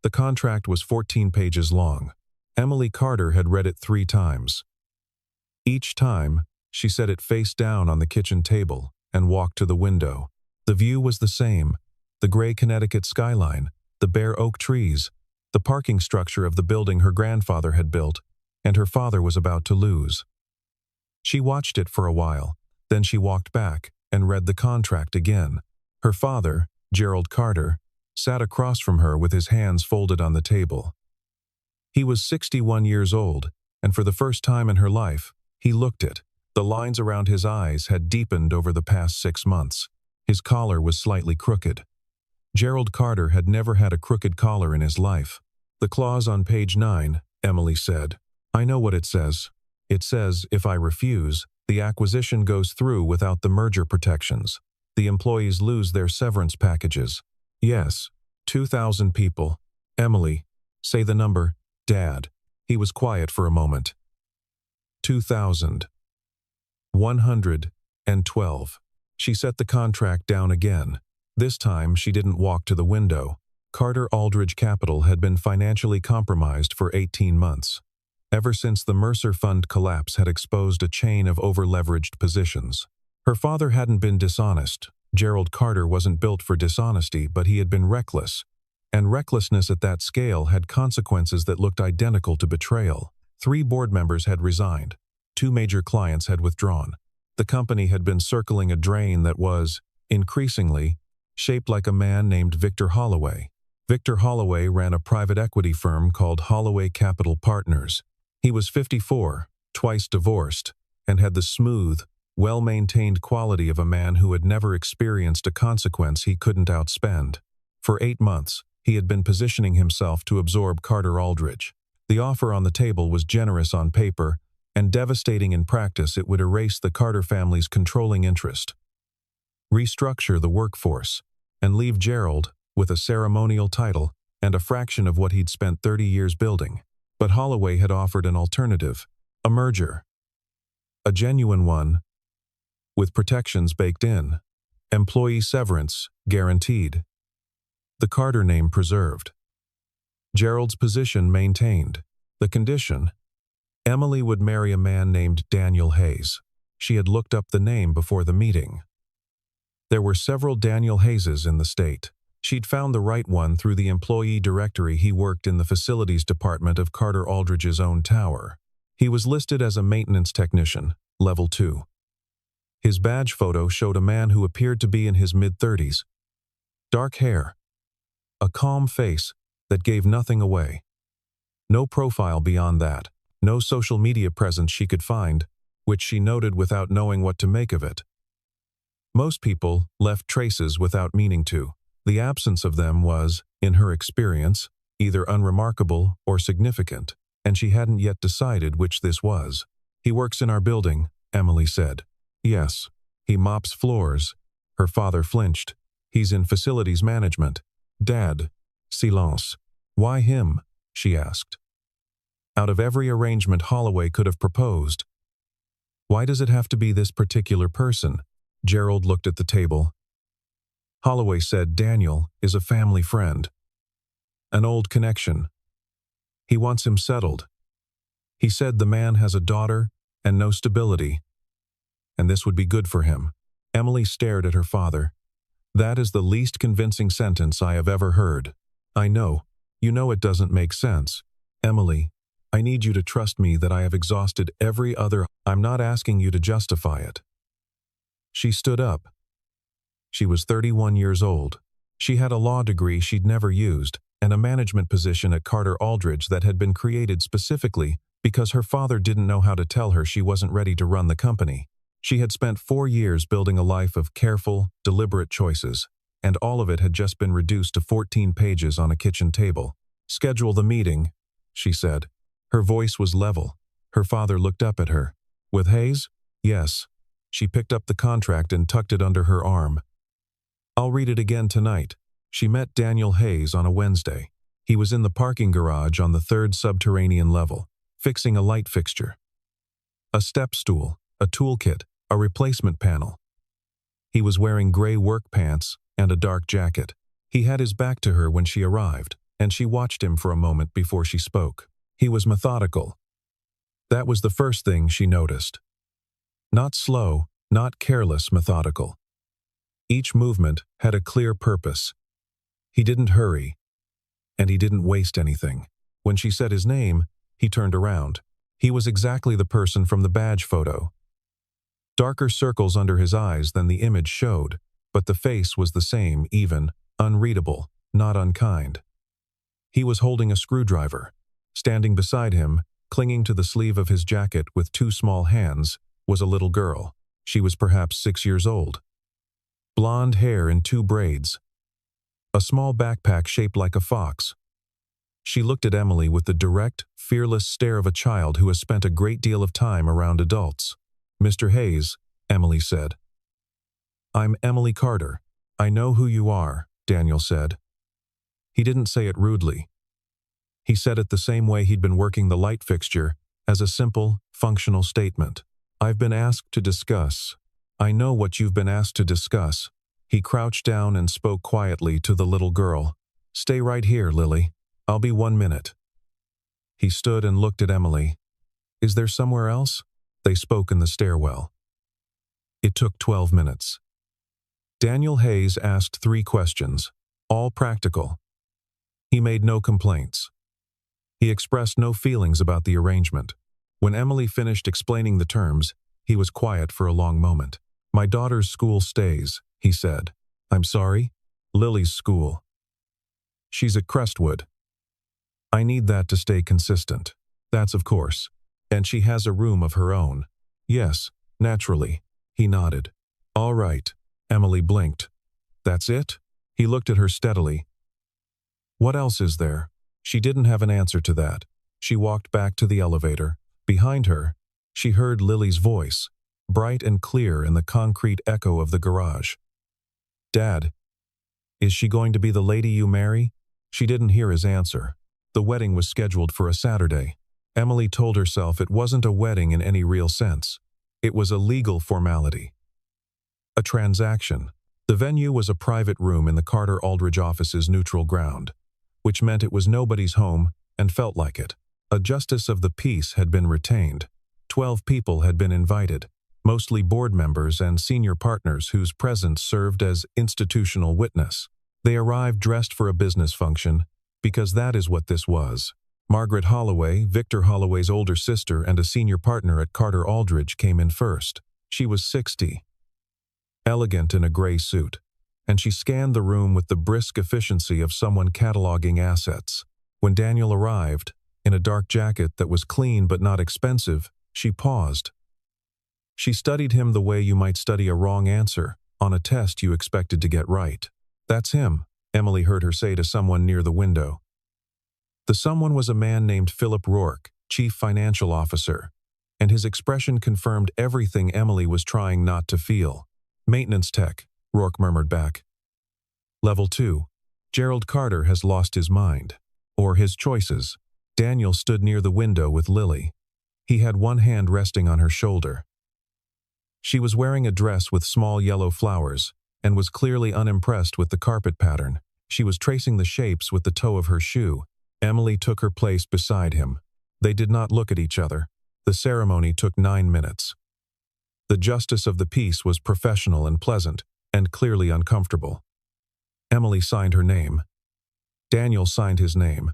The contract was 14 pages long. Emily Carter had read it 3 times. Each time, she set it face down on the kitchen table and walked to the window. The view was the same: the gray Connecticut skyline, the bare oak trees, the parking structure of the building her grandfather had built and her father was about to lose. She watched it for a while, then she walked back and read the contract again. Her father, Gerald Carter, sat across from her with his hands folded on the table. He was 61 years old, and for the first time in her life, he looked it. The lines around his eyes had deepened over the past 6 months. His collar was slightly crooked. Gerald Carter had never had a crooked collar in his life. "The clause on page 9, Emily said. "I know what it says. It says if I refuse, the acquisition goes through without the merger protections. The employees lose their severance packages." "Yes, 2,000 people. Emily, say the number." "Dad." He was quiet for a moment. 2,000. 112. She set the contract down again. This time, she didn't walk to the window. Carter Aldrich Capital had been financially compromised for 18 months. Ever since the Mercer Fund collapse had exposed a chain of over-leveraged positions. Her father hadn't been dishonest. Gerald Carter wasn't built for dishonesty, but he had been reckless. And recklessness at that scale had consequences that looked identical to betrayal. 3 board members had resigned. 2 major clients had withdrawn. The company had been circling a drain that was, increasingly, shaped like a man named Victor Holloway. Victor Holloway ran a private equity firm called Holloway Capital Partners. He was 54, twice divorced, and had the smooth, well-maintained quality of a man who had never experienced a consequence he couldn't outspend. For 8 months, he had been positioning himself to absorb Carter Aldrich. The offer on the table was generous on paper, and devastating in practice. It would erase the Carter family's controlling interest, restructure the workforce, and leave Gerald with a ceremonial title and a fraction of what he'd spent 30 years building. But Holloway had offered an alternative, a merger. A genuine one, with protections baked in. Employee severance guaranteed. The Carter name preserved. Gerald's position maintained. The condition: Emily would marry a man named Daniel Hayes. She had looked up the name before the meeting. There were several Daniel Hayeses in the state. She'd found the right one through the employee directory. He worked in the facilities department of Carter Aldrich's own tower. He was listed as a maintenance technician, level 2. His badge photo showed a man who appeared to be in his mid-30s. Dark hair. A calm face that gave nothing away. No profile beyond that. No social media presence she could find, which she noted without knowing what to make of it. Most people left traces without meaning to. The absence of them was, in her experience, either unremarkable or significant, and she hadn't yet decided which this was. "He works in our building," Emily said. "Yes. He mops floors." Her father flinched. "He's in facilities management." "Dad." Silence. "Why him?" she asked. Out of every arrangement Holloway could have proposed, why does it have to be this particular person? Gerald looked at the table. Holloway said Daniel is a family friend. An old connection. He wants him settled. He said the man has a daughter and no stability, and this would be good for him. Emily stared at her father. "That is the least convincing sentence I have ever heard." "I know. You know it doesn't make sense. Emily, I need you to trust me that I have exhausted every other. I'm not asking you to justify it." She stood up. She was 31 years old. She had a law degree she'd never used, and a management position at Carter Aldrich that had been created specifically because her father didn't know how to tell her she wasn't ready to run the company. She had spent 4 years building a life of careful, deliberate choices, and all of it had just been reduced to 14 pages on a kitchen table. "Schedule the meeting," she said. Her voice was level. Her father looked up at her. "With Hayes?" "Yes." She picked up the contract and tucked it under her arm. "I'll read it again tonight." She met Daniel Hayes on a Wednesday. He was in the parking garage on the 3rd subterranean level, fixing a light fixture. A step stool, a toolkit, a replacement panel. He was wearing gray work pants and a dark jacket. He had his back to her when she arrived. and she watched him for a moment before she spoke. He was methodical. That was the first thing she noticed. Not slow, not careless, methodical. Each movement had a clear purpose. He didn't hurry, and he didn't waste anything. When she said his name, he turned around. He was exactly the person from the badge photo. Darker circles under his eyes than the image showed, but the face was the same, even, unreadable, not unkind. He was holding a screwdriver. Standing beside him, clinging to the sleeve of his jacket with two small hands, was a little girl. She was perhaps 6 years old. Blonde hair in 2 braids. A small backpack shaped like a fox. She looked at Emily with the direct, fearless stare of a child who has spent a great deal of time around adults. "Mr. Hayes," Emily said. "I'm Emily Carter. I know who you are," Daniel said. He didn't say it rudely. He said it the same way he'd been working the light fixture, as a simple, functional statement. "I've been asked to discuss. I know what you've been asked to discuss." He crouched down and spoke quietly to the little girl. "Stay right here, Lily. I'll be 1 minute." He stood and looked at Emily. "Is there somewhere else?" They spoke in the stairwell. It took 12 minutes. Daniel Hayes asked 3 questions, all practical. He made no complaints. He expressed no feelings about the arrangement. When Emily finished explaining the terms, he was quiet for a long moment. "My daughter's school stays," he said. "I'm sorry?" "Lily's school. She's at Crestwood. I need that to stay consistent." "That's of course. And she has a room of her own." "Yes, naturally." He nodded. "All right." Emily blinked. "That's it?" He looked at her steadily. "What else is there?" She didn't have an answer to that. She walked back to the elevator. Behind her, she heard Lily's voice, bright and clear in the concrete echo of the garage. "Dad, is she going to be the lady you marry?" She didn't hear his answer. The wedding was scheduled for a Saturday. Emily told herself it wasn't a wedding in any real sense. It was a legal formality. A transaction. The venue was a private room in the Carter Aldrich office's neutral ground, which meant it was nobody's home and felt like it. A justice of the peace had been retained. 12 people had been invited, mostly board members and senior partners whose presence served as institutional witness. They arrived dressed for a business function, because that is what this was. Margaret Holloway, Victor Holloway's older sister and a senior partner at Carter Aldrich, came in first. She was 60, elegant in a gray suit, and she scanned the room with the brisk efficiency of someone cataloging assets. When Daniel arrived, in a dark jacket that was clean but not expensive, she paused. She studied him the way you might study a wrong answer on a test you expected to get right. "That's him," Emily heard her say to someone near the window. The someone was a man named Philip Rourke, chief financial officer, and his expression confirmed everything Emily was trying not to feel. "Maintenance tech," Rourke murmured back. "Level 2. Gerald Carter has lost his mind. Or his choices." Daniel stood near the window with Lily. He had one hand resting on her shoulder. She was wearing a dress with small yellow flowers, and was clearly unimpressed with the carpet pattern. She was tracing the shapes with the toe of her shoe. Emily took her place beside him. They did not look at each other. The ceremony took 9 minutes. The justice of the peace was professional and pleasant, and clearly uncomfortable. Emily signed her name. Daniel signed his name.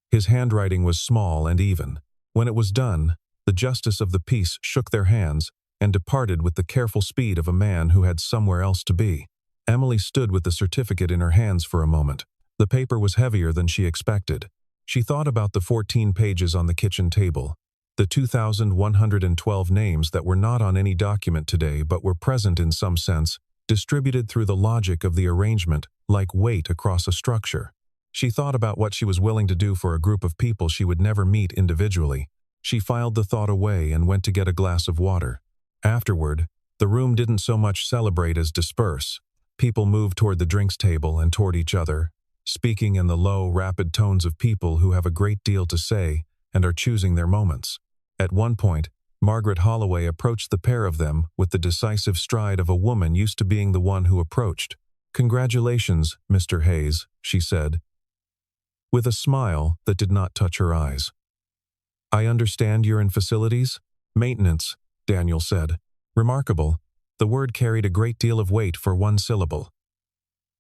His handwriting was small and even. When it was done, the justice of the peace shook their hands and departed with the careful speed of a man who had somewhere else to be. Emily stood with the certificate in her hands for a moment. The paper was heavier than she expected. She thought about the 14 pages on the kitchen table, the 2,112 names that were not on any document today but were present in some sense, distributed through the logic of the arrangement like weight across a structure. She thought about what she was willing to do for a group of people she would never meet individually. She filed the thought away and went to get a glass of water. Afterward, the room didn't so much celebrate as disperse. People moved toward the drinks table and toward each other, speaking in the low, rapid tones of people who have a great deal to say and are choosing their moments. At one point, Margaret Holloway approached the pair of them with the decisive stride of a woman used to being the one who approached. "Congratulations, Mr. Hayes," she said. with a smile that did not touch her eyes. "I understand you're in facilities? Maintenance," Daniel said. Remarkable. The word carried a great deal of weight for one syllable.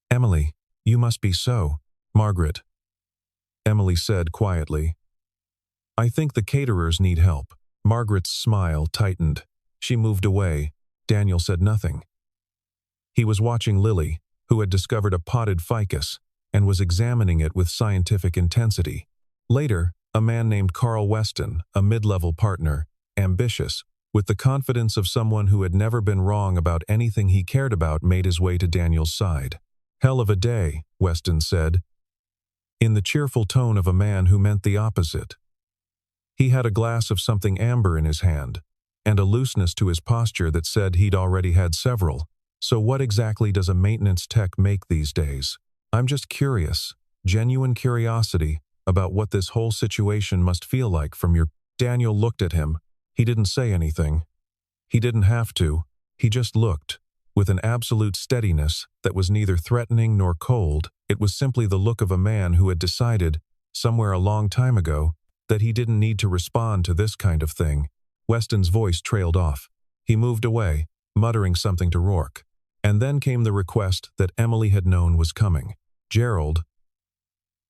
"Emily, you must be so." "Margaret," Emily said quietly. "I think the caterers need help." Margaret's smile tightened. She moved away. Daniel said nothing. He was watching Lily, who had discovered a potted ficus, and was examining it with scientific intensity. Later, a man named Carl Weston, a mid-level partner, ambitious, with the confidence of someone who had never been wrong about anything he cared about, made his way to Daniel's side. "Hell of a day," Weston said, in the cheerful tone of a man who meant the opposite. He had a glass of something amber in his hand, and a looseness to his posture that said he'd already had several. "So what exactly does a maintenance tech make these days?" "I'm just curious, genuine curiosity, about what this whole situation must feel like from your—" Daniel looked at him. He didn't say anything. He didn't have to. He just looked, with an absolute steadiness that was neither threatening nor cold. It was simply the look of a man who had decided, somewhere a long time ago, that he didn't need to respond to this kind of thing. Weston's voice trailed off. He moved away, muttering something to Rourke. And then came the request that Emily had known was coming. Gerald,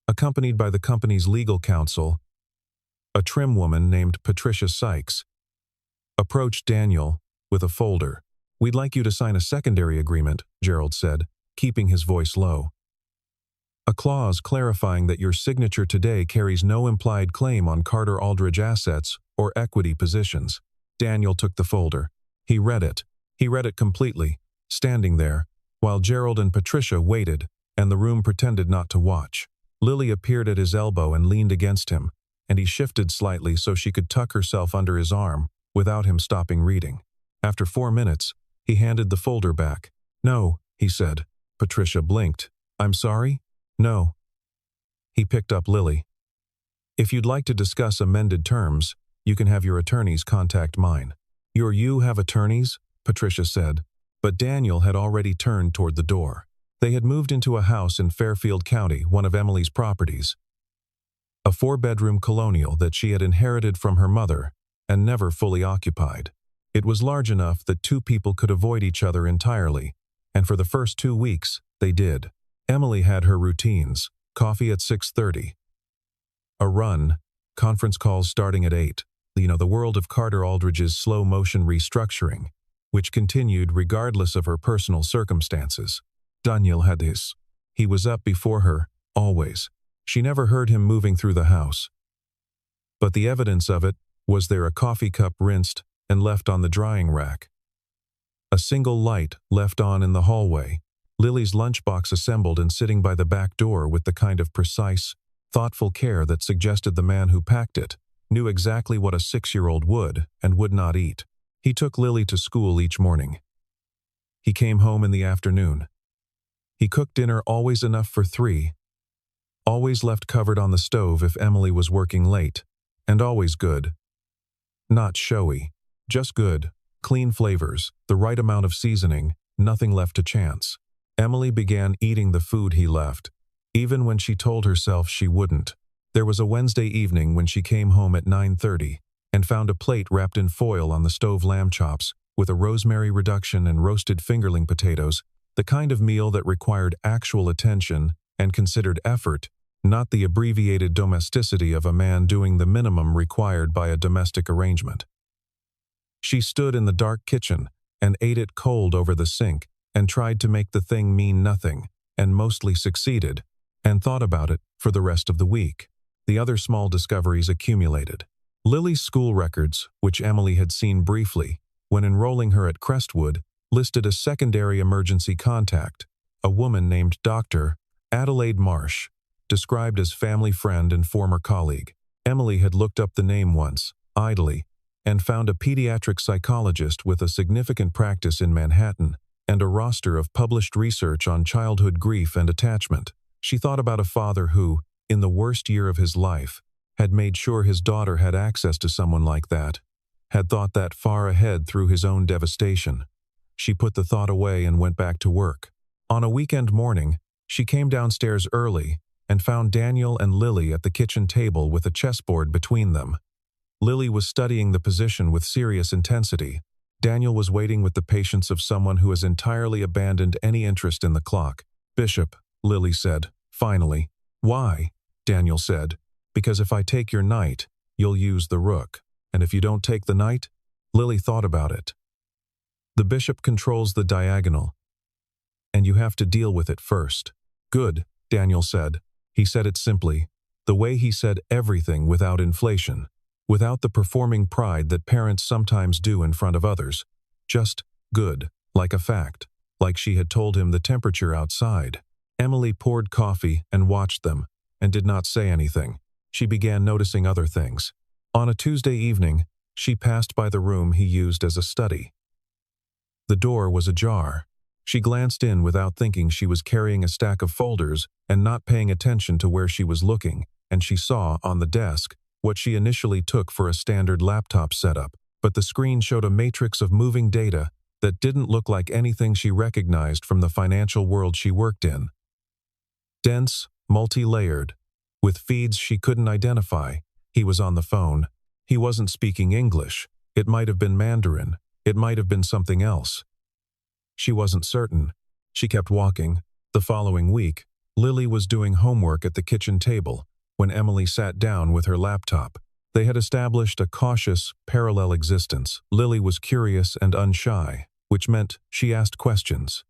accompanied by the company's legal counsel, a trim woman named Patricia Sykes, approached Daniel with a folder. "We'd like you to sign a secondary agreement," Gerald said, keeping his voice low. "A clause clarifying that your signature today carries no implied claim on Carter Aldridge assets or equity positions." Daniel took the folder. He read it. He read it completely, standing there, while Gerald and Patricia waited, and the room pretended not to watch. Lily appeared at his elbow and leaned against him, and he shifted slightly so she could tuck herself under his arm, without him stopping reading. After 4 minutes, he handed the folder back. "No," he said. Patricia blinked. "I'm sorry?" "No." He picked up Lily. "If you'd like to discuss amended terms, you can have your attorneys contact mine." You have attorneys?" Patricia said, but Daniel had already turned toward the door. They had moved into a house in Fairfield County, one of Emily's properties. A 4-bedroom colonial that she had inherited from her mother and never fully occupied. It was large enough that 2 people could avoid each other entirely, and for the first 2 weeks, they did. Emily had her routines: coffee at 6:30, a run, conference calls starting at 8, the world of Carter Aldridge's slow-motion restructuring, which continued regardless of her personal circumstances. Daniel had his. He was up before her, always. She never heard him moving through the house. But the evidence of it was there: a coffee cup rinsed and left on the drying rack, a single light left on in the hallway, Lily's lunchbox assembled and sitting by the back door with the kind of precise, thoughtful care that suggested the man who packed it knew exactly what a 6-year-old would and would not eat. He took Lily to school each morning. He came home in the afternoon. He cooked dinner, always enough for 3, always left covered on the stove if Emily was working late, and always good. Not showy, just good, clean flavors, the right amount of seasoning, nothing left to chance. Emily began eating the food he left, even when she told herself she wouldn't. There was a Wednesday evening when she came home at 9:30 and found a plate wrapped in foil on the stove: lamb chops with a rosemary reduction and roasted fingerling potatoes, the kind of meal that required actual attention and considered effort, not the abbreviated domesticity of a man doing the minimum required by a domestic arrangement. She stood in the dark kitchen and ate it cold over the sink and tried to make the thing mean nothing, and mostly succeeded, and thought about it for the rest of the week. The other small discoveries accumulated. Lily's school records, which Emily had seen briefly when enrolling her at Crestwood, listed a secondary emergency contact, a woman named Dr. Adelaide Marsh, described as family friend and former colleague. Emily had looked up the name once, idly, and found a pediatric psychologist with a significant practice in Manhattan and a roster of published research on childhood grief and attachment. She thought about a father who, in the worst year of his life, had made sure his daughter had access to someone like that, had thought that far ahead through his own devastation. She put the thought away and went back to work. On a weekend morning, she came downstairs early and found Daniel and Lily at the kitchen table with a chessboard between them. Lily was studying the position with serious intensity. Daniel was waiting with the patience of someone who has entirely abandoned any interest in the clock. "Bishop," Lily said, finally. "Why?" Daniel said. "Because if I take your knight, you'll use the rook. And if you don't take the knight?" Lily thought about it. "The bishop controls the diagonal, and you have to deal with it first." "Good," Daniel said. He said it simply, the way he said everything, without inflation, without the performing pride that parents sometimes do in front of others. Just good, like a fact, like she had told him the temperature outside. Emily poured coffee and watched them, and did not say anything. She began noticing other things. On a Tuesday evening, she passed by the room he used as a study. The door was ajar. She glanced in without thinking. She was carrying a stack of folders and not paying attention to where she was looking, and she saw, on the desk, what she initially took for a standard laptop setup, but the screen showed a matrix of moving data that didn't look like anything she recognized from the financial world she worked in. Dense, multi-layered, with feeds she couldn't identify. He was on the phone. He wasn't speaking English. It might have been Mandarin. It might have been something else. She wasn't certain. She kept walking. The following week, Lily was doing homework at the kitchen table when Emily sat down with her laptop. They had established a cautious, parallel existence. Lily was curious and unshy, which meant she asked questions.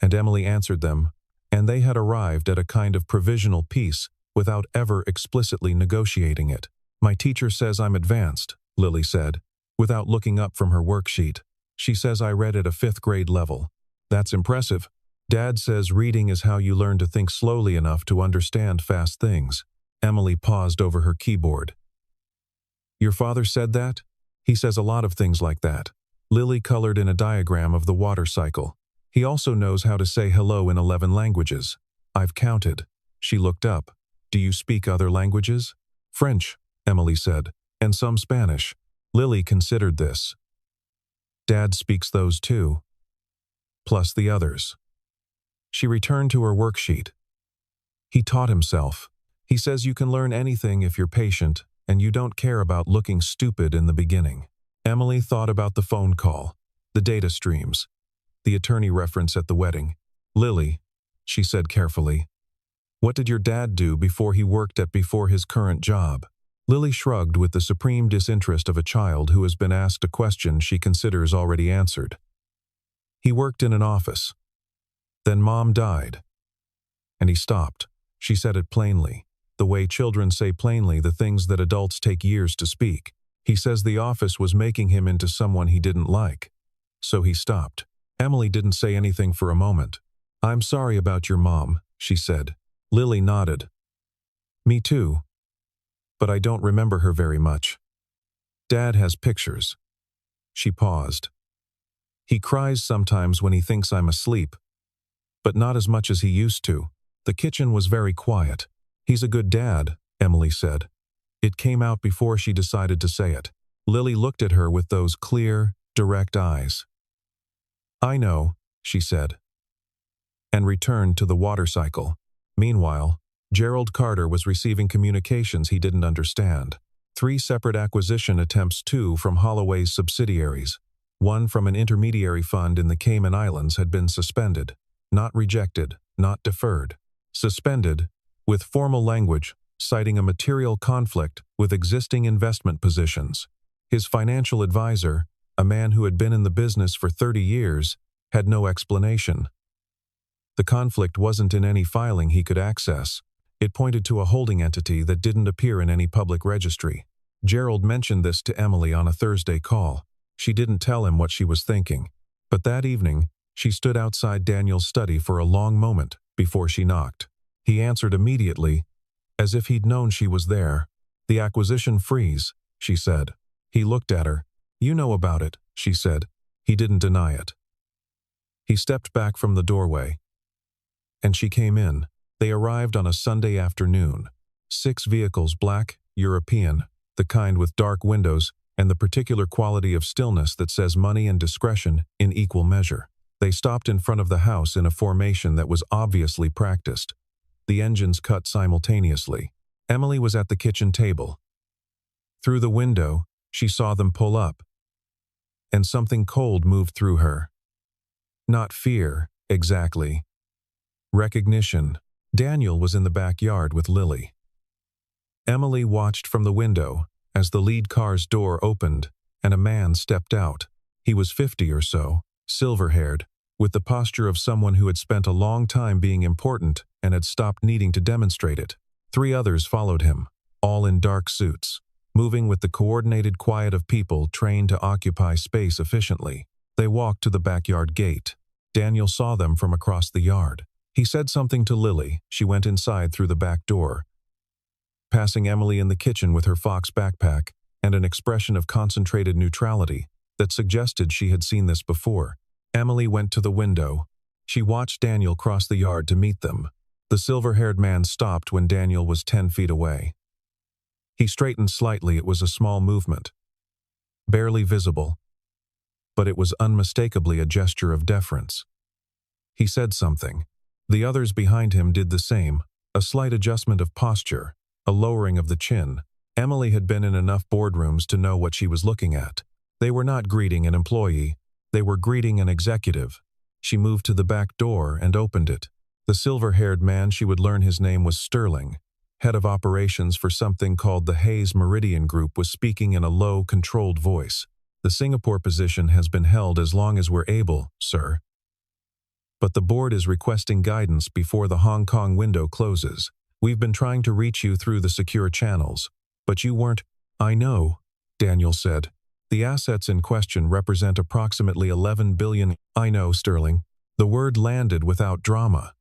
And Emily answered them, and they had arrived at a kind of provisional peace without ever explicitly negotiating it. "My teacher says I'm advanced," Lily said, without looking up from her worksheet. "She says I read at a 5th grade level. That's impressive. Dad says reading is how you learn to think slowly enough to understand fast things." Emily paused over her keyboard. "Your father said that?" "He says a lot of things like that." Lily colored in a diagram of the water cycle. "He also knows how to say hello in 11 languages. I've counted." She looked up. "Do you speak other languages?" "French," Emily said, "and some Spanish." Lily considered this. "Dad speaks those too. Plus the others." She returned to her worksheet. "He taught himself. He says you can learn anything if you're patient, and you don't care about looking stupid in the beginning." Emily thought about the phone call, the data streams, the attorney reference at the wedding. "Lily," she said carefully, "what did your dad do before his current job?" Lily shrugged with the supreme disinterest of a child who has been asked a question she considers already answered. "He worked in an office. Then Mom died." And he stopped. She said it plainly, the way children say plainly the things that adults take years to speak. "He says the office was making him into someone he didn't like. So he stopped." Emily didn't say anything for a moment. "I'm sorry about your mom," she said. Lily nodded. "Me too. But I don't remember her very much. Dad has pictures." She paused. "He cries sometimes when he thinks I'm asleep, but not as much as he used to." The kitchen was very quiet. "He's a good dad," Emily said. It came out before she decided to say it. Lily looked at her with those clear, direct eyes. "I know," she said, and returned to the water cycle. Meanwhile, Gerald Carter was receiving communications he didn't understand. 3 separate acquisition attempts, 2 from Holloway's subsidiaries, 1 from an intermediary fund in the Cayman Islands, had been suspended. Not rejected, not deferred. Suspended, with formal language, citing a material conflict with existing investment positions. His financial advisor, a man who had been in the business for 30 years, had no explanation. The conflict wasn't in any filing he could access. It pointed to a holding entity that didn't appear in any public registry. Gerald mentioned this to Emily on a Thursday call. She didn't tell him what she was thinking. But that evening, she stood outside Daniel's study for a long moment before she knocked. He answered immediately, as if he'd known she was there. "The acquisition freeze," she said. He looked at her. "You know about it," she said. He didn't deny it. He stepped back from the doorway, and she came in. They arrived on a Sunday afternoon. 6 vehicles, black, European, the kind with dark windows and the particular quality of stillness that says money and discretion in equal measure. They stopped in front of the house in a formation that was obviously practiced. The engines cut simultaneously. Emily was at the kitchen table. Through the window, she saw them pull up, and something cold moved through her. Not fear, exactly. Recognition. Daniel was in the backyard with Lily. Emily watched from the window as the lead car's door opened and a man stepped out. He was 50 or so, silver-haired, with the posture of someone who had spent a long time being important and had stopped needing to demonstrate it. 3 others followed him, all in dark suits, moving with the coordinated quiet of people trained to occupy space efficiently. They walked to the backyard gate. Daniel saw them from across the yard. He said something to Lily. She went inside through the back door, passing Emily in the kitchen with her Fox backpack and an expression of concentrated neutrality that suggested she had seen this before. Emily went to the window. She watched Daniel cross the yard to meet them. The silver-haired man stopped when Daniel was 10 feet away. He straightened slightly. It was a small movement, barely visible, but it was unmistakably a gesture of deference. He said something. The others behind him did the same, a slight adjustment of posture, a lowering of the chin. Emily had been in enough boardrooms to know what she was looking at. They were not greeting an employee. They were greeting an executive. She moved to the back door and opened it. The silver-haired man, she would learn his name was Sterling, head of operations for something called the Hayes Meridian Group, was speaking in a low, controlled voice. The Singapore position has been held as long as we're able, sir. But the board is requesting guidance before the Hong Kong window closes. We've been trying to reach you through the secure channels, but you weren't. I know, Daniel said. The assets in question represent approximately 11 billion. I know, Sterling. The word landed without drama.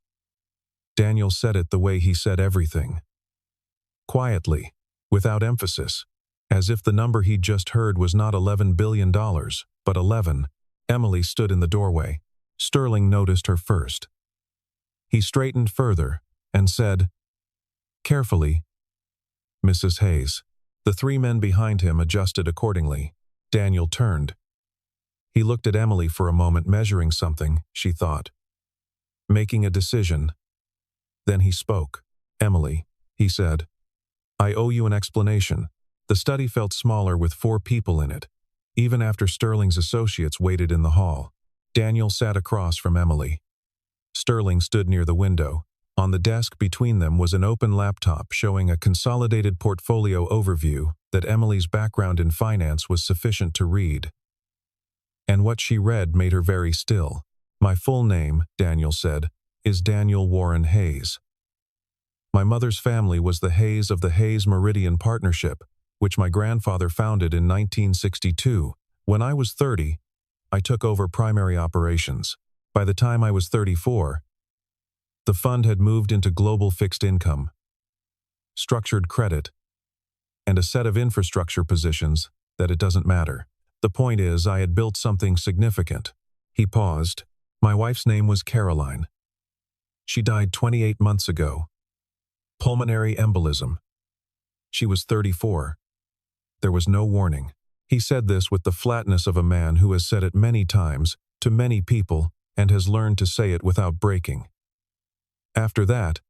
Daniel said it the way he said everything. Quietly, without emphasis, as if the number he'd just heard was not $11 billion, but 11. Emily stood in the doorway. Sterling noticed her first. He straightened further and said, "Carefully, Mrs. Hayes." The 3 men behind him adjusted accordingly. Daniel turned. He looked at Emily for a moment, measuring something, she thought. Making a decision. Then he spoke. "Emily," he said, "I owe you an explanation." The study felt smaller with 4 people in it, even after Sterling's associates waited in the hall. Daniel sat across from Emily. Sterling stood near the window. On the desk between them was an open laptop showing a consolidated portfolio overview that Emily's background in finance was sufficient to read. And what she read made her very still. "My full name," Daniel said, "is Daniel Warren Hayes. My mother's family was the Hayes of the Hayes Meridian Partnership, which my grandfather founded in 1962. When I was 30, I took over primary operations. By the time I was 34, the fund had moved into global fixed income, structured credit, and a set of infrastructure positions that it doesn't matter. The point is, I had built something significant." He paused. "My wife's name was Caroline. She died 28 months ago. Pulmonary embolism. She was 34. There was no warning." He said this with the flatness of a man who has said it many times, to many people, and has learned to say it without breaking. After that,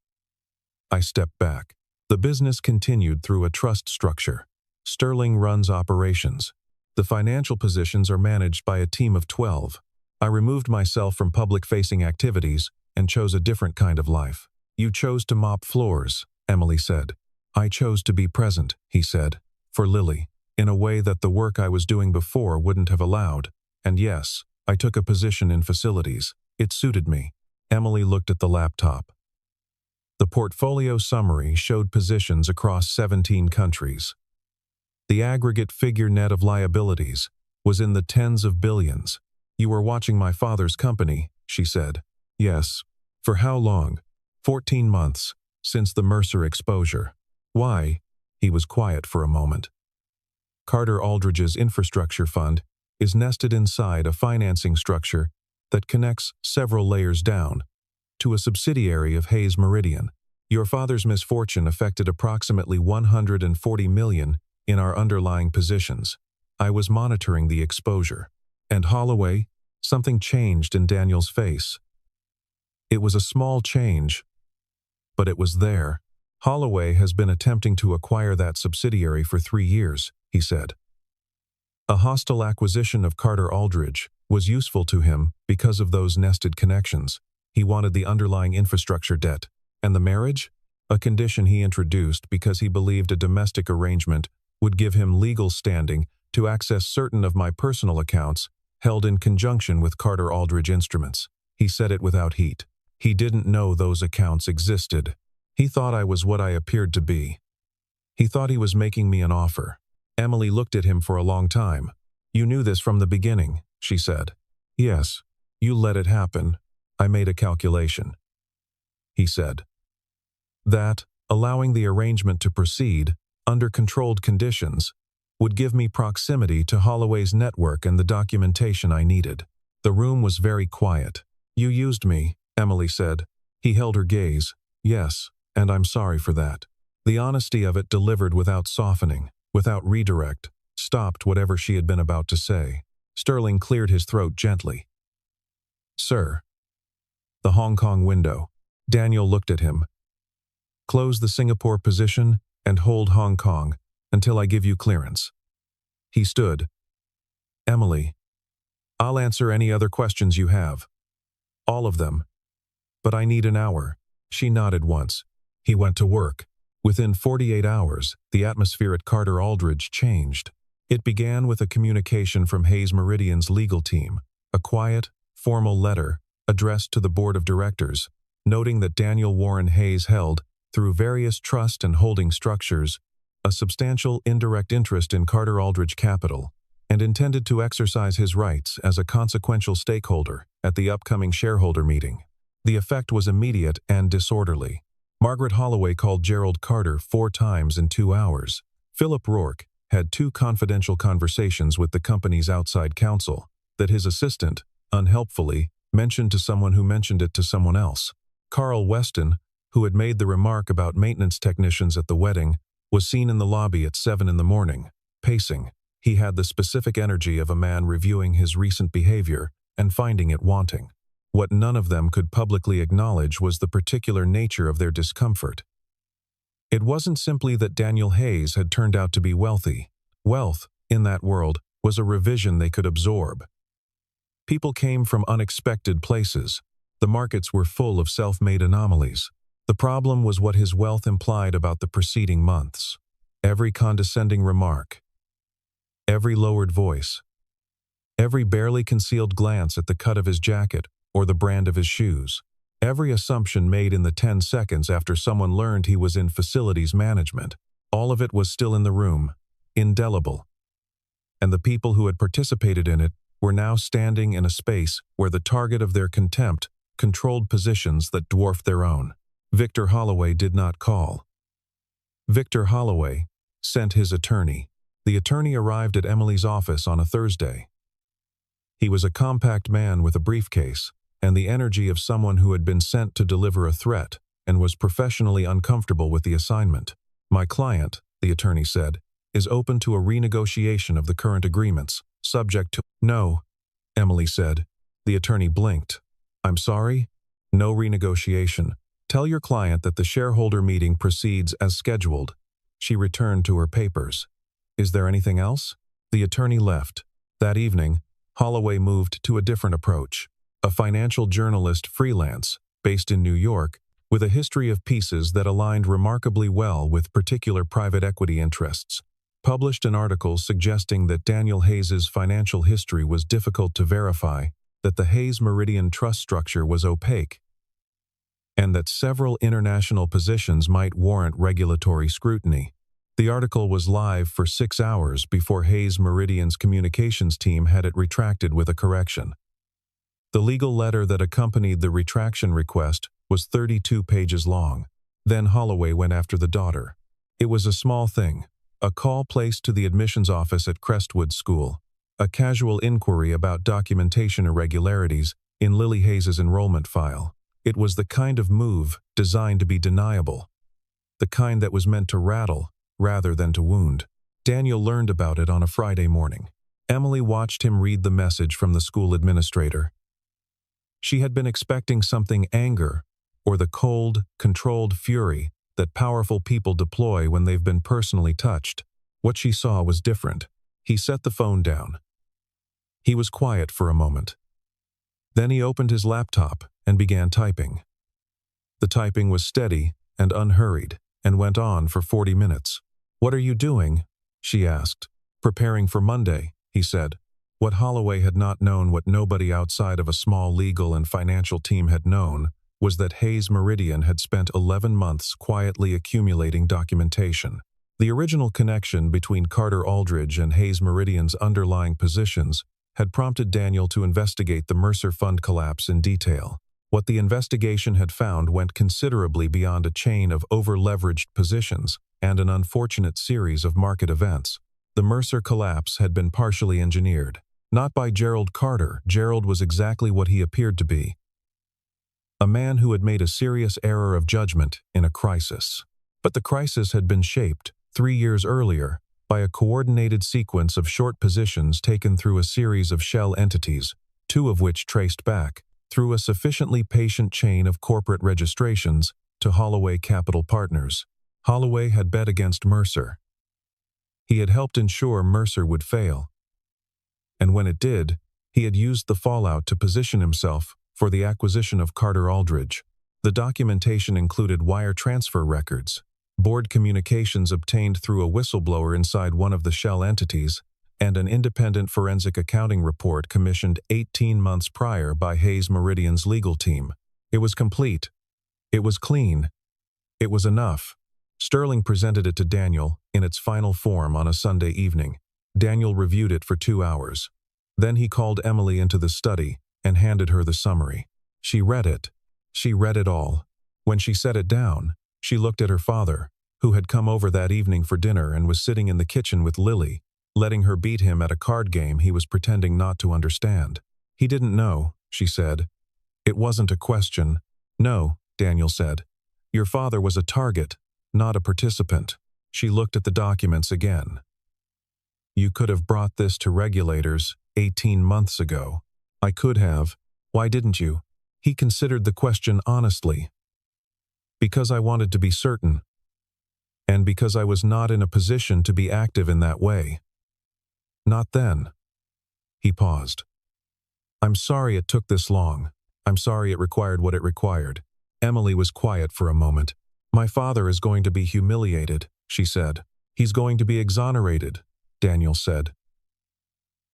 I stepped back. The business continued through a trust structure. Sterling runs operations. The financial positions are managed by a team of 12. I removed myself from public-facing activities and chose a different kind of life. "You chose to mop floors," Emily said. "I chose to be present," he said, "for Lily, in a way that the work I was doing before wouldn't have allowed. And yes, I took a position in facilities. It suited me." Emily looked at the laptop. The portfolio summary showed positions across 17 countries. The aggregate figure net of liabilities was in the tens of billions. "You were watching my father's company," she said. "Yes." "For how long?" 14 months, since the Mercer exposure." "Why?" He was quiet for a moment. "Carter Aldridge's infrastructure fund is nested inside a financing structure that connects several layers down to a subsidiary of Hayes Meridian. Your father's misfortune affected approximately 140 million in our underlying positions. I was monitoring the exposure." "And Holloway?" Something changed in Daniel's face. It was a small change, but it was there. Holloway has been attempting to acquire that subsidiary for 3 years, he said. A hostile acquisition of Carter Aldrich was useful to him because of those nested connections. He wanted the underlying infrastructure debt. And the marriage? A condition he introduced because he believed a domestic arrangement would give him legal standing to access certain of my personal accounts held in conjunction with Carter Aldrich instruments. He said it without heat. He didn't know those accounts existed. He thought I was what I appeared to be. He thought he was making me an offer. Emily looked at him for a long time. You knew this from the beginning, she said. Yes, you let it happen. I made a calculation. He said. That, allowing the arrangement to proceed, under controlled conditions, would give me proximity to Holloway's network and the documentation I needed. The room was very quiet. You used me, Emily said. He held her gaze. Yes, and I'm sorry for that. The honesty of it delivered without softening, without redirect, stopped whatever she had been about to say. Sterling cleared his throat gently. Sir. The Hong Kong window. Daniel looked at him. Close the Singapore position and hold Hong Kong until I give you clearance. He stood. Emily. I'll answer any other questions you have. All of them. But I need an hour. She nodded once. He went to work. Within 48 hours, the atmosphere at Carter Aldrich changed. It began with a communication from Hayes Meridian's legal team, a quiet, formal letter addressed to the board of directors, noting that Daniel Warren Hayes held, through various trust and holding structures, a substantial indirect interest in Carter Aldrich Capital, and intended to exercise his rights as a consequential stakeholder at the upcoming shareholder meeting. The effect was immediate and disorderly. Margaret Holloway called Gerald Carter 4 times in 2 hours. Philip Rourke had 2 confidential conversations with the company's outside counsel that his assistant, unhelpfully, mentioned to someone who mentioned it to someone else. Carl Weston, who had made the remark about maintenance technicians at the wedding, was seen in the lobby at 7 in the morning, pacing. He had the specific energy of a man reviewing his recent behavior and finding it wanting. What none of them could publicly acknowledge was the particular nature of their discomfort. It wasn't simply that Daniel Hayes had turned out to be wealthy. Wealth, in that world, was a revision they could absorb. People came from unexpected places. The markets were full of self-made anomalies. The problem was what his wealth implied about the preceding months. Every condescending remark, every lowered voice, every barely concealed glance at the cut of his jacket or the brand of his shoes, every assumption made in the 10 seconds after someone learned he was in facilities management, all of it was still in the room, indelible. And the people who had participated in it were now standing in a space where the target of their contempt controlled positions that dwarfed their own. Victor Holloway did not call. Victor Holloway sent his attorney. The attorney arrived at Emily's office on a Thursday. He was a compact man with a briefcase and the energy of someone who had been sent to deliver a threat and was professionally uncomfortable with the assignment. My client, the attorney said, is open to a renegotiation of the current agreements, subject to— No, Emily said. The attorney blinked. I'm sorry? No renegotiation. Tell your client that the shareholder meeting proceeds as scheduled. She returned to her papers. Is there anything else? The attorney left. That evening, Holloway moved to a different approach. A financial journalist freelance, based in New York, with a history of pieces that aligned remarkably well with particular private equity interests, published an article suggesting that Daniel Hayes's financial history was difficult to verify, that the Hayes Meridian trust structure was opaque, and that several international positions might warrant regulatory scrutiny. The article was live for 6 hours before Hayes Meridian's communications team had it retracted with a correction. The legal letter that accompanied the retraction request was 32 pages long. Then Holloway went after the daughter. It was a small thing, a call placed to the admissions office at Crestwood School, a casual inquiry about documentation irregularities in Lily Hayes's enrollment file. It was the kind of move designed to be deniable, the kind that was meant to rattle rather than to wound. Daniel learned about it on a Friday morning. Emily watched him read the message from the school administrator. She had been expecting something anger or the cold, controlled fury that powerful people deploy when they've been personally touched. What she saw was different. He set the phone down. He was quiet for a moment. Then he opened his laptop and began typing. The typing was steady and unhurried and went on for 40 minutes. "What are you doing?" she asked. "Preparing for Monday," he said. What Holloway had not known, what nobody outside of a small legal and financial team had known, was that Hayes Meridian had spent 11 months quietly accumulating documentation. The original connection between Carter Aldridge and Hayes Meridian's underlying positions had prompted Daniel to investigate the Mercer Fund collapse in detail. What the investigation had found went considerably beyond a chain of over-leveraged positions and an unfortunate series of market events. The Mercer collapse had been partially engineered. Not by Gerald Carter. Gerald was exactly what he appeared to be. A man who had made a serious error of judgment in a crisis. But the crisis had been shaped, 3 years earlier, by a coordinated sequence of short positions taken through a series of shell entities, 2 of which traced back, through a sufficiently patient chain of corporate registrations, to Holloway Capital Partners. Holloway had bet against Mercer. He had helped ensure Mercer would fail. And when it did, he had used the fallout to position himself for the acquisition of Carter Aldridge. The documentation included wire transfer records, board communications obtained through a whistleblower inside one of the shell entities, and an independent forensic accounting report commissioned 18 months prior by Hayes Meridian's legal team. It was complete. It was clean. It was enough. Sterling presented it to Daniel in its final form on a Sunday evening. Daniel reviewed it for 2 hours. Then he called Emily into the study and handed her the summary. She read it. She read it all. When she set it down, she looked at her father, who had come over that evening for dinner and was sitting in the kitchen with Lily, letting her beat him at a card game he was pretending not to understand. "He didn't know," she said. "It wasn't a question." "No," Daniel said. "Your father was a target, not a participant." She looked at the documents again. "You could have brought this to regulators 18 months ago." "I could have. Why didn't you?" He considered the question honestly. "Because I wanted to be certain. And because I was not in a position to be active in that way. Not then." He paused. "I'm sorry it took this long. I'm sorry it required what it required." Emily was quiet for a moment. "My father is going to be humiliated," she said. "He's going to be exonerated," Daniel said.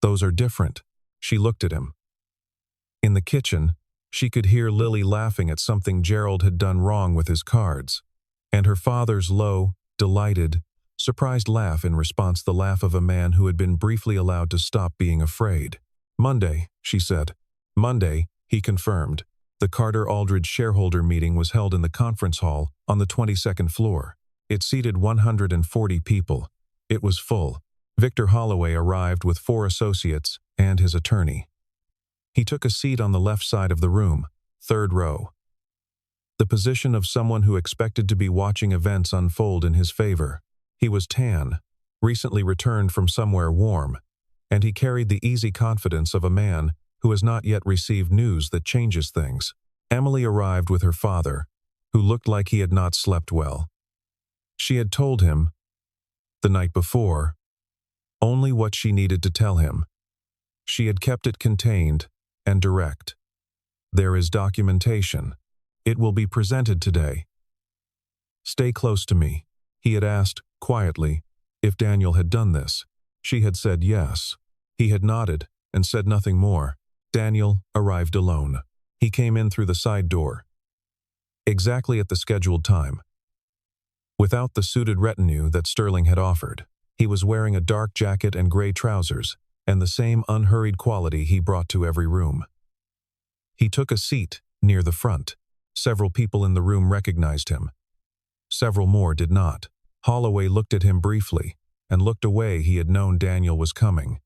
"Those are different." She looked at him. In the kitchen, she could hear Lily laughing at something Gerald had done wrong with his cards, and her father's low, delighted, surprised laugh in response, the laugh of a man who had been briefly allowed to stop being afraid. "Monday," she said. "Monday," he confirmed. The Carter Aldridge shareholder meeting was held in the conference hall on the 22nd floor. It seated 140 people. It was full. Victor Holloway arrived with 4 associates and his attorney. He took a seat on the left side of the room, 3rd row. The position of someone who expected to be watching events unfold in his favor. He was tan, recently returned from somewhere warm, and he carried the easy confidence of a man who has not yet received news that changes things. Emily arrived with her father, who looked like he had not slept well. She had told him, the night before, only what she needed to tell him. She had kept it contained and direct. "There is documentation. It will be presented today. Stay close to me." He had asked, quietly, if Daniel had done this. She had said yes. He had nodded and said nothing more. Daniel arrived alone. He came in through the side door, exactly at the scheduled time. Without the suited retinue that Sterling had offered, he was wearing a dark jacket and gray trousers, and the same unhurried quality he brought to every room. He took a seat near the front. Several people in the room recognized him. Several more did not. Holloway looked at him briefly and looked away. He had known Daniel was coming,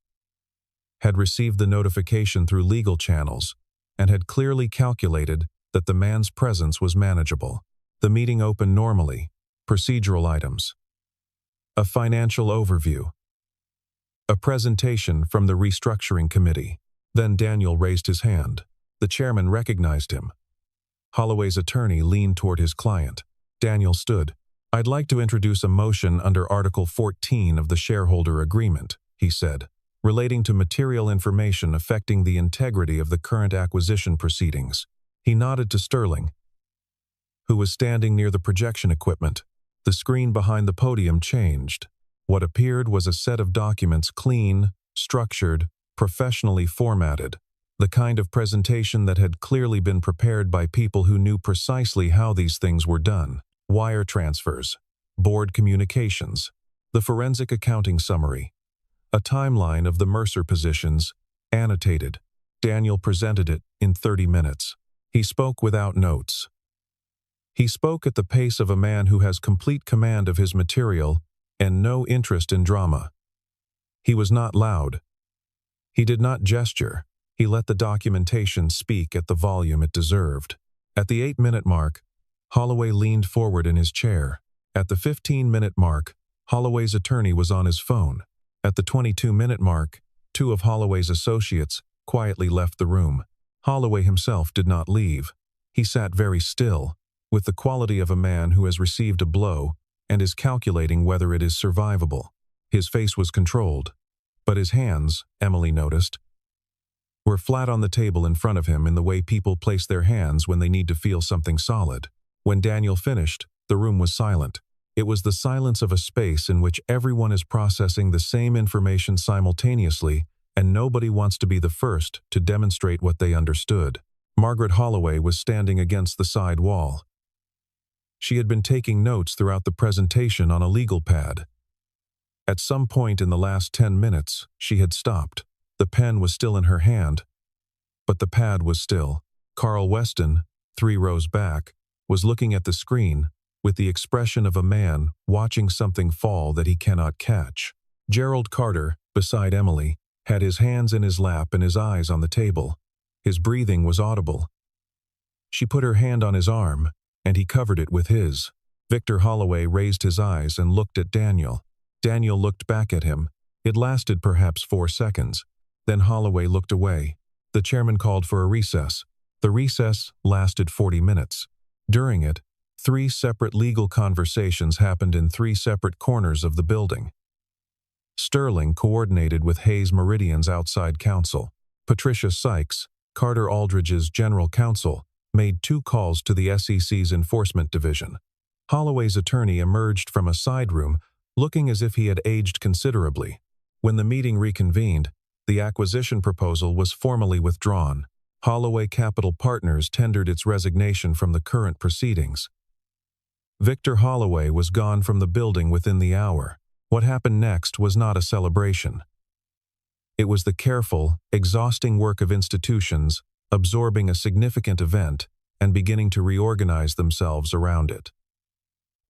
had received the notification through legal channels, and had clearly calculated that the man's presence was manageable. The meeting opened normally. Procedural items. A financial overview. A presentation from the restructuring committee. Then Daniel raised his hand. The chairman recognized him. Holloway's attorney leaned toward his client. Daniel stood. "I'd like to introduce a motion under Article 14 of the shareholder agreement," he said, "relating to material information affecting the integrity of the current acquisition proceedings." He nodded to Sterling, who was standing near the projection equipment. The screen behind the podium changed. What appeared was a set of documents, clean, structured, professionally formatted. The kind of presentation that had clearly been prepared by people who knew precisely how these things were done. Wire transfers, board communications, the forensic accounting summary, a timeline of the Mercer positions, annotated. Daniel presented it in 30 minutes. He spoke without notes. He spoke at the pace of a man who has complete command of his material and no interest in drama. He was not loud. He did not gesture. He let the documentation speak at the volume it deserved. At the 8-minute mark, Holloway leaned forward in his chair. At the 15-minute mark, Holloway's attorney was on his phone. At the 22-minute mark, 2 of Holloway's associates quietly left the room. Holloway himself did not leave. He sat very still, with the quality of a man who has received a blow and is calculating whether it is survivable. His face was controlled, but his hands, Emily noticed, were flat on the table in front of him in the way people place their hands when they need to feel something solid. When Daniel finished, the room was silent. It was the silence of a space in which everyone is processing the same information simultaneously, and nobody wants to be the first to demonstrate what they understood. Margaret Holloway was standing against the side wall. She had been taking notes throughout the presentation on a legal pad. At some point in the last 10 minutes, she had stopped. The pen was still in her hand, but the pad was still. Carl Weston, 3 rows back, was looking at the screen with the expression of a man watching something fall that he cannot catch. Gerald Carter, beside Emily, had his hands in his lap and his eyes on the table. His breathing was audible. She put her hand on his arm, and he covered it with his. Victor Holloway raised his eyes and looked at Daniel. Daniel looked back at him. It lasted perhaps 4 seconds. Then Holloway looked away. The chairman called for a recess. The recess lasted 40 minutes. During it, 3 separate legal conversations happened in 3 separate corners of the building. Sterling coordinated with Hayes Meridian's outside counsel. Patricia Sykes, Carter Aldridge's general counsel, made 2 calls to the SEC's enforcement division. Holloway's attorney emerged from a side room, looking as if he had aged considerably. When the meeting reconvened, the acquisition proposal was formally withdrawn. Holloway Capital Partners tendered its resignation from the current proceedings. Victor Holloway was gone from the building within the hour. What happened next was not a celebration. It was the careful, exhausting work of institutions absorbing a significant event and beginning to reorganize themselves around it.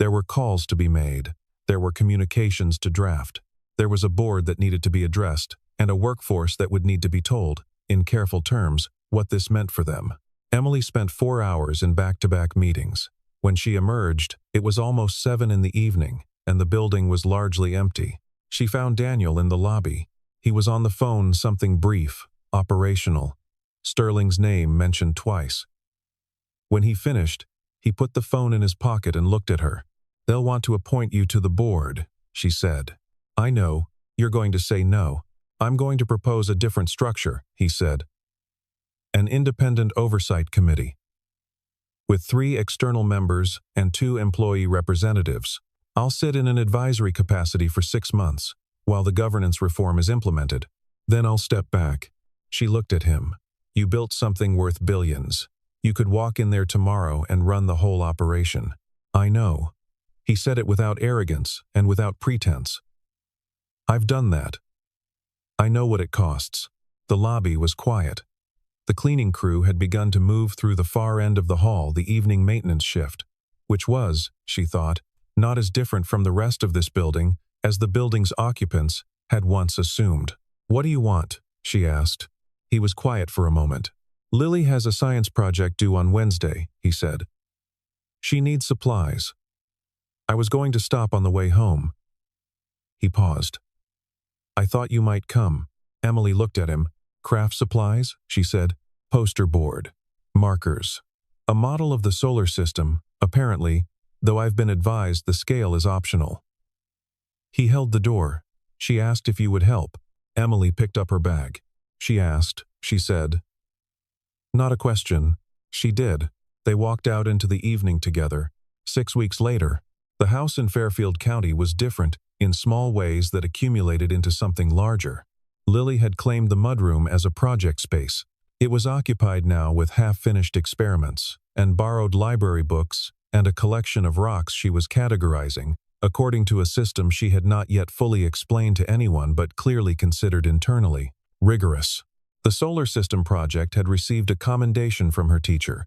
There were calls to be made. There were communications to draft. There was a board that needed to be addressed, and a workforce that would need to be told, in careful terms, what this meant for them. Emily spent 4 hours in back-to-back meetings. When she emerged, it was almost 7 in the evening, and the building was largely empty. She found Daniel in the lobby. He was on the phone, something brief, operational. Sterling's name mentioned twice. When he finished, he put the phone in his pocket and looked at her. "They'll want to appoint you to the board," she said. "I know, you're going to say no. I'm going to propose a different structure," he said. "An independent oversight committee, with 3 external members and 2 employee representatives. I'll sit in an advisory capacity for 6 months, while the governance reform is implemented. Then I'll step back." She looked at him. "You built something worth billions. You could walk in there tomorrow and run the whole operation." "I know." He said it without arrogance and without pretense. "I've done that. I know what it costs." The lobby was quiet. The cleaning crew had begun to move through the far end of the hall, the evening maintenance shift, which was, she thought, not as different from the rest of this building as the building's occupants had once assumed. "What do you want?" she asked. He was quiet for a moment. "Lily has a science project due on Wednesday," he said. "She needs supplies. I was going to stop on the way home." He paused. "I thought you might come." Emily looked at him. "Craft supplies?" she said. "Poster board. Markers. A model of the solar system, apparently, though I've been advised the scale is optional. He held the door. She asked if you would help. Emily picked up her bag. She asked, she said. Not a question. She did. They walked out into the evening together. 6 weeks later, the house in Fairfield County was different in small ways that accumulated into something larger. Lily had claimed the mudroom as a project space. It was occupied now with half-finished experiments and borrowed library books and a collection of rocks she was categorizing, according to a system she had not yet fully explained to anyone but clearly considered internally rigorous. The solar system project had received a commendation from her teacher,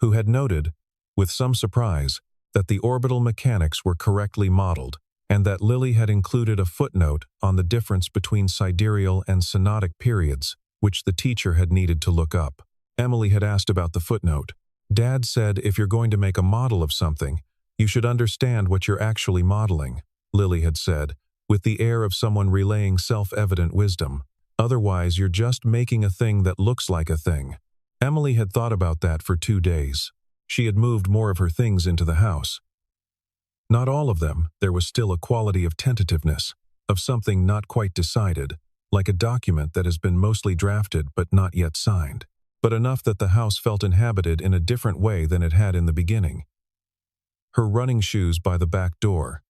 who had noted, with some surprise, that the orbital mechanics were correctly modeled, and that Lily had included a footnote on the difference between sidereal and synodic periods, which the teacher had needed to look up. Emily had asked about the footnote. Dad said if you're going to make a model of something, you should understand what you're actually modeling, Lily had said, with the air of someone relaying self-evident wisdom. Otherwise, you're just making a thing that looks like a thing. Emily had thought about that for 2 days. She had moved more of her things into the house. Not all of them, there was still a quality of tentativeness, of something not quite decided, like a document that has been mostly drafted but not yet signed, but enough that the house felt inhabited in a different way than it had in the beginning. Her running shoes by the back door,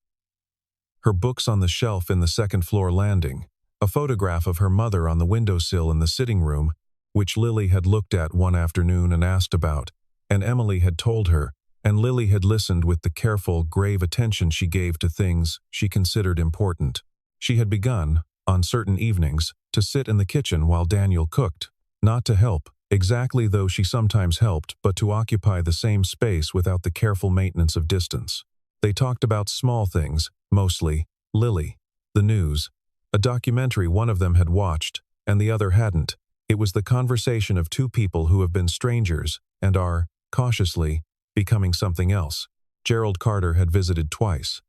her books on the shelf in the second-floor landing, a photograph of her mother on the windowsill in the sitting room, which Lily had looked at one afternoon and asked about, and Emily had told her, and Lily had listened with the careful, grave attention she gave to things she considered important. She had begun, on certain evenings, to sit in the kitchen while Daniel cooked, not to help, exactly though she sometimes helped, but to occupy the same space without the careful maintenance of distance. They talked about small things, mostly, Lily, the news, a documentary one of them had watched, and the other hadn't. It was the conversation of two people who have been strangers and are, cautiously, becoming something else. Gerald Carter had visited twice.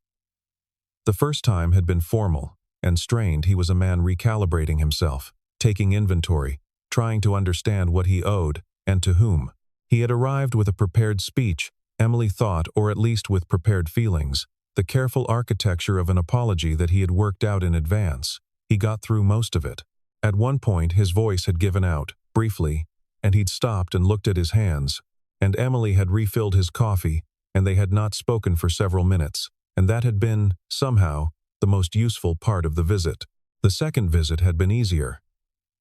The first time had been formal and strained. He was a man recalibrating himself, taking inventory, trying to understand what he owed and to whom. He had arrived with a prepared speech, Emily thought, or at least with prepared feelings, the careful architecture of an apology that he had worked out in advance. He got through most of it. At one point his voice had given out, briefly, and he'd stopped and looked at his hands, and Emily had refilled his coffee, and they had not spoken for several minutes, and that had been, somehow, the most useful part of the visit. The second visit had been easier.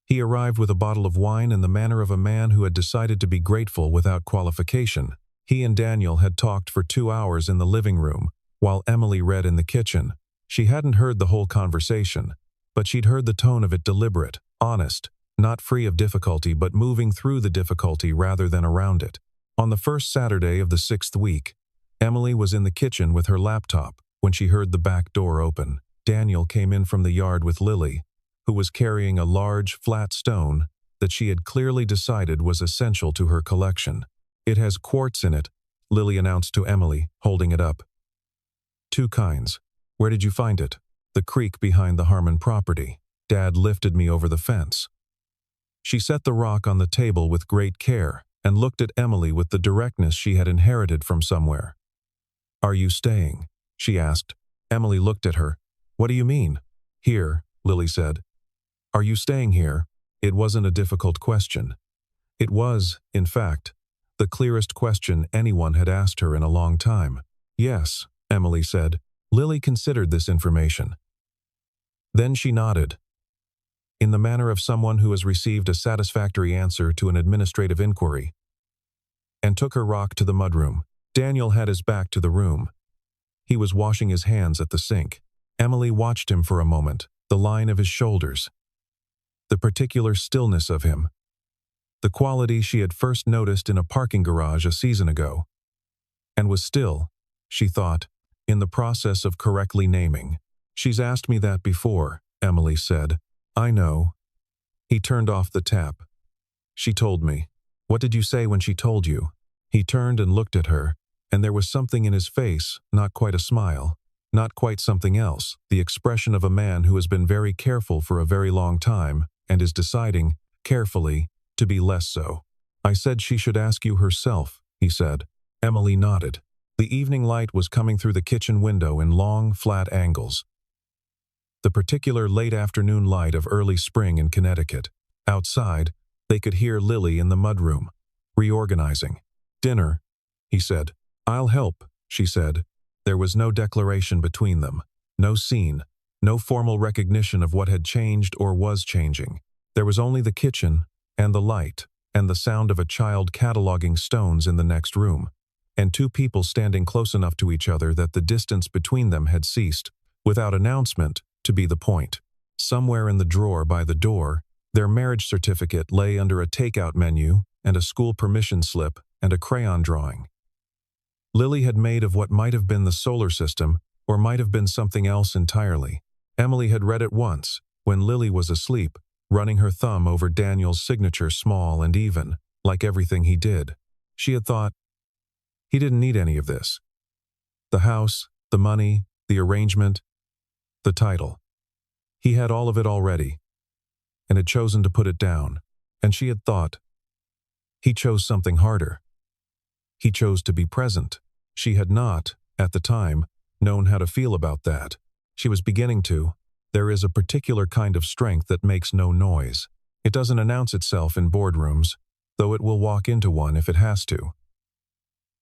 He arrived with a bottle of wine in the manner of a man who had decided to be grateful without qualification. He and Daniel had talked for 2 hours in the living room, while Emily read in the kitchen. She hadn't heard the whole conversation, but she'd heard the tone of it deliberate, honest, not free of difficulty but moving through the difficulty rather than around it. On the first Saturday of the 6th week, Emily was in the kitchen with her laptop when she heard the back door open. Daniel came in from the yard with Lily, who was carrying a large, flat stone that she had clearly decided was essential to her collection. It has quartz in it, Lily announced to Emily, holding it up. 2 kinds. Where did you find it? The creek behind the Harmon property. Dad lifted me over the fence. She set the rock on the table with great care and looked at Emily with the directness she had inherited from somewhere. Are you staying? She asked. Emily looked at her. What do you mean? Here, Lily said. Are you staying here? It wasn't a difficult question. It was, in fact, the clearest question anyone had asked her in a long time. Yes, Emily said. Lily considered this information. Then she nodded, in the manner of someone who has received a satisfactory answer to an administrative inquiry, and took her rock to the mudroom. Daniel had his back to the room. He was washing his hands at the sink. Emily watched him for a moment, the line of his shoulders, the particular stillness of him, the quality she had first noticed in a parking garage a season ago, and was still, she thought, in the process of correctly naming. She's asked me that before, Emily said. I know. He turned off the tap. She told me. What did you say when she told you? He turned and looked at her, and there was something in his face, not quite a smile, not quite something else, the expression of a man who has been very careful for a very long time and is deciding, carefully, to be less so. I said she should ask you herself, he said. Emily nodded. The evening light was coming through the kitchen window in long, flat angles. The particular late afternoon light of early spring in Connecticut. Outside, they could hear Lily in the mudroom, reorganizing. Dinner, he said. I'll help, she said. There was no declaration between them, no scene, no formal recognition of what had changed or was changing. There was only the kitchen, and the light, and the sound of a child cataloging stones in the next room, and two people standing close enough to each other that the distance between them had ceased, without announcement, to be the point. Somewhere in the drawer by the door, their marriage certificate lay under a takeout menu and a school permission slip and a crayon drawing. Lily had made of what might have been the solar system or might have been something else entirely. Emily had read it once, when Lily was asleep, running her thumb over Daniel's signature small and even, like everything he did. She had thought, he didn't need any of this. The house, the money, the arrangement, the title. He had all of it already, and had chosen to put it down, and she had thought, he chose something harder. He chose to be present. She had not, at the time, known how to feel about that. She was beginning to. There is a particular kind of strength that makes no noise. It doesn't announce itself in boardrooms, though it will walk into one if it has to.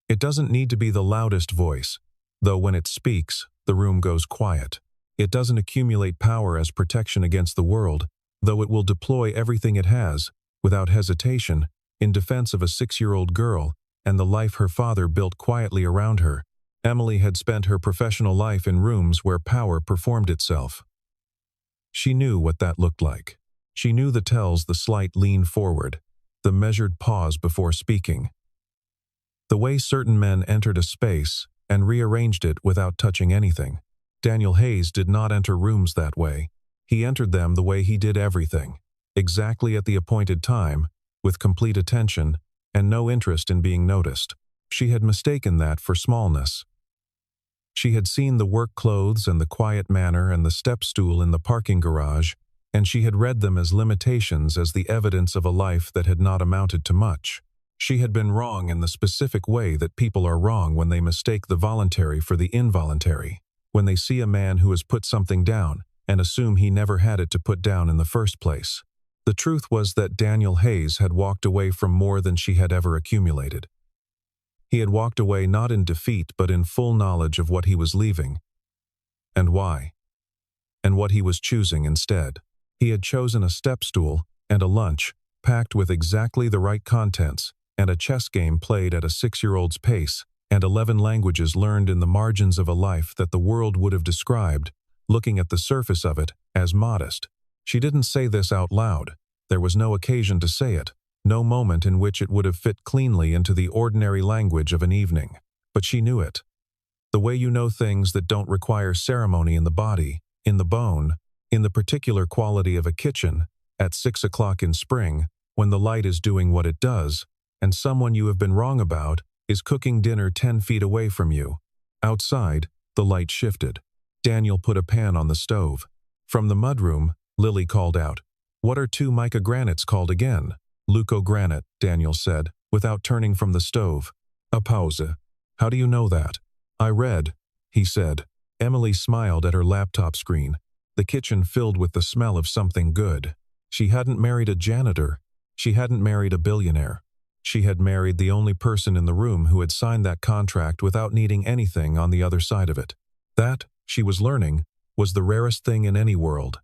It doesn't need to be the loudest voice, though when it speaks, the room goes quiet. It doesn't accumulate power as protection against the world, though it will deploy everything it has, without hesitation, in defense of a 6-year-old girl and the life her father built quietly around her. Emily had spent her professional life in rooms where power performed itself. She knew what that looked like. She knew the tells, the slight lean forward, the measured pause before speaking. The way certain men entered a space and rearranged it without touching anything. Daniel Hayes did not enter rooms that way. He entered them the way he did everything, exactly at the appointed time, with complete attention and no interest in being noticed. She had mistaken that for smallness. She had seen the work clothes and the quiet manner and the step stool in the parking garage, and she had read them as limitations, as the evidence of a life that had not amounted to much. She had been wrong in the specific way that people are wrong when they mistake the voluntary for the involuntary, when they see a man who has put something down and assume he never had it to put down in the first place. The truth was that Daniel Hayes had walked away from more than she had ever accumulated. He had walked away not in defeat but in full knowledge of what he was leaving, and why, and what he was choosing instead. He had chosen a step stool and a lunch, packed with exactly the right contents, and a chess game played at a 6-year-old's pace, and 11 languages learned in the margins of a life that the world would have described, looking at the surface of it, as modest. She didn't say this out loud. There was no occasion to say it, no moment in which it would have fit cleanly into the ordinary language of an evening. But she knew it. The way you know things that don't require ceremony in the body, in the bone, in the particular quality of a kitchen, at 6 o'clock in spring, when the light is doing what it does, and someone you have been wrong about is cooking dinner 10 feet away from you. Outside, the light shifted. Daniel put a pan on the stove. From the mudroom, Lily called out, "What are 2 mica granites called again?" "Leucogranite," Daniel said, without turning from the stove. A pause. "How do you know that?" "I read," he said. Emily smiled at her laptop screen, the kitchen filled with the smell of something good. She hadn't married a janitor. She hadn't married a billionaire. She had married the only person in the room who had signed that contract without needing anything on the other side of it. That, she was learning, was the rarest thing in any world.